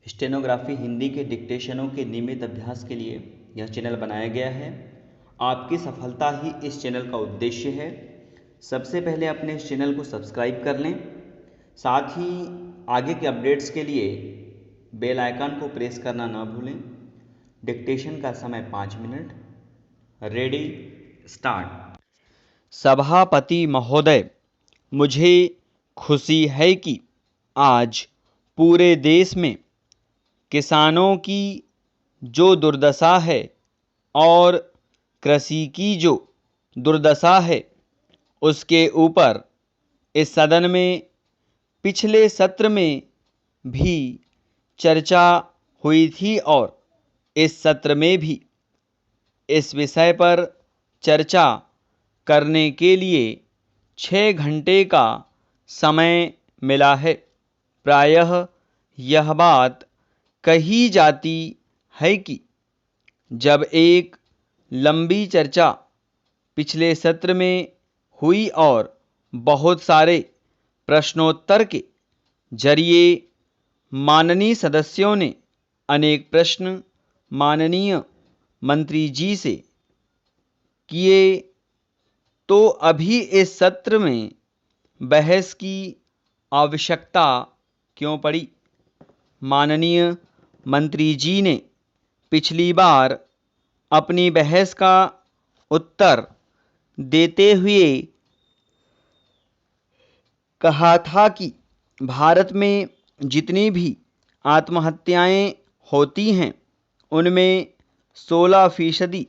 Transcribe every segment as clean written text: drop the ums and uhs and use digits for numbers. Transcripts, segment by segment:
Stenography Hindi के डिक्टेशनों के नियमित अभ्यास के लिए यह चैनल बनाया गया है। आपकी सफलता ही इस चैनल का उद्देश्य है। सबसे पहले अपने इस चैनल को सब्सक्राइब कर लें, साथ ही आगे के अपडेट्स के लिए बेल आइकन को प्रेस करना ना भूलें। डिक्टेशन का समय 5 मिनट। Ready, start. सभापति महोदय, मुझे खुशी है कि आज पूरे देश में किसानों की जो दुर्दशा है और कृषि की जो दुर्दशा है उसके ऊपर इस सदन में पिछले सत्र में भी चर्चा हुई थी और इस सत्र में भी इस विषय पर चर्चा करने के लिए 6 घंटे का समय मिला है। प्रायः यह बात कही जाती है कि जब एक लंबी चर्चा पिछले सत्र में हुई और बहुत सारे प्रश्नोत्तर के जरिए माननीय सदस्यों ने अनेक प्रश्न माननीय मंत्री जी से किए, तो अभी इस सत्र में बहस की आवश्यकता क्यों पड़ी। माननीय मंत्री जी ने पिछली बार अपनी बहस का उत्तर देते हुए कहा था कि भारत में जितनी भी आत्महत्याएं होती हैं उनमें 16%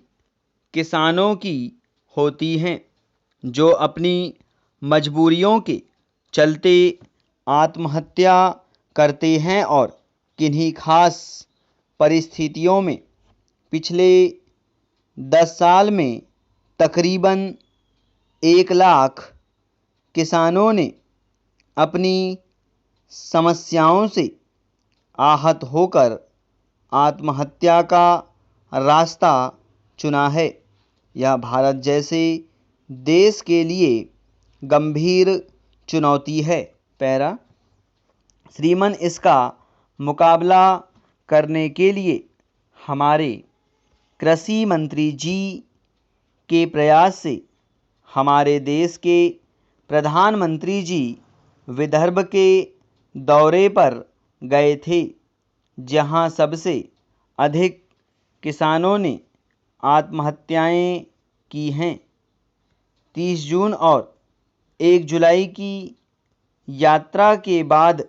किसानों की होती हैं, जो अपनी मजबूरियों के चलते आत्महत्या करते हैं और किन्हीं खास परिस्थितियों में पिछले 10 साल में तकरीबन 1 लाख किसानों ने अपनी समस्याओं से आहत होकर आत्महत्या का रास्ता चुना है। यह भारत जैसे देश के लिए गंभीर चुनौती है। पैरा श्रीमान, इसका मुकाबला करने के लिए हमारे कृषि मंत्री जी के प्रयास से हमारे देश के प्रधानमंत्री जी विदर्भ के दौरे पर गए थे, जहां सबसे अधिक किसानों ने आत्महत्याएं की हैं। 30 जून और 1 जुलाई की यात्रा के बाद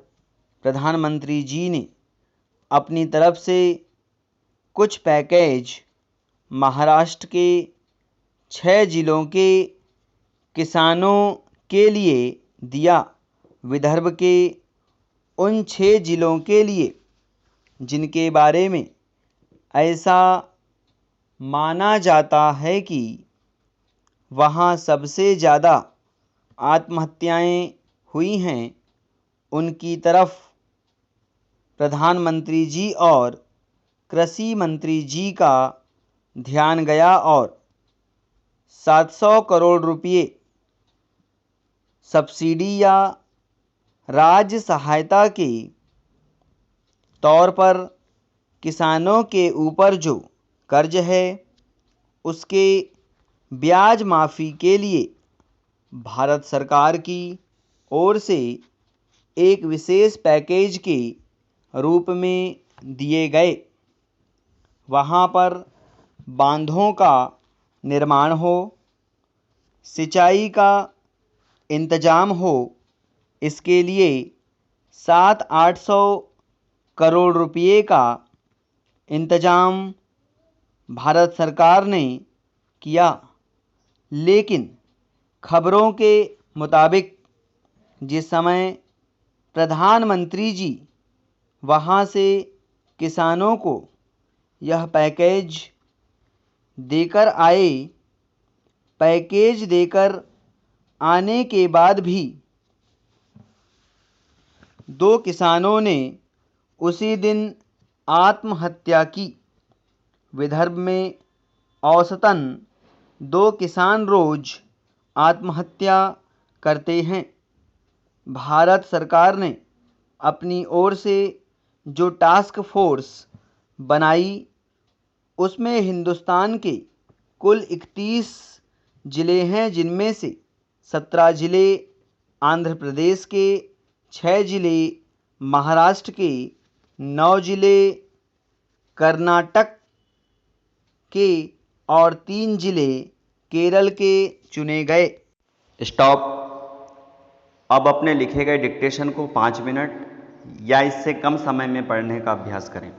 प्रधानमंत्री जी ने अपनी तरफ से कुछ पैकेज महाराष्ट्र के 6 जिलों के किसानों के लिए दिया। विदर्भ के उन 6 जिलों के लिए जिनके बारे में ऐसा माना जाता है कि वहाँ सबसे ज़्यादा आत्महत्याएं हुई हैं, उनकी तरफ प्रधानमंत्री जी और कृषि मंत्री जी का ध्यान गया और 700 करोड़ रुपये सब्सिडी या राज्य सहायता के तौर पर किसानों के ऊपर जो कर्ज है उसके ब्याज माफ़ी के लिए भारत सरकार की ओर से एक विशेष पैकेज के रूप में दिए गए। वहाँ पर बांधों का निर्माण हो, सिंचाई का इंतजाम हो, इसके लिए 700-800 करोड़ रुपये का इंतजाम भारत सरकार ने किया। लेकिन खबरों के मुताबिक जिस समय प्रधानमंत्री जी वहाँ से किसानों को यह पैकेज देकर आए, पैकेज देकर आने के बाद भी 2 किसानों ने उसी दिन आत्महत्या की। विदर्भ में औसतन 2 किसान रोज आत्महत्या करते हैं। भारत सरकार ने अपनी ओर से जो टास्क फोर्स बनाई उसमें हिंदुस्तान के कुल 31 ज़िले हैं, जिनमें से 17 ज़िले आंध्र प्रदेश के, 6 ज़िले महाराष्ट्र के, 9 ज़िले कर्नाटक के और 3 ज़िले केरल के चुने गए। स्टॉप। अब अपने लिखे गए डिक्टेशन को 5 मिनट या इससे कम समय में पढ़ने का अभ्यास करें।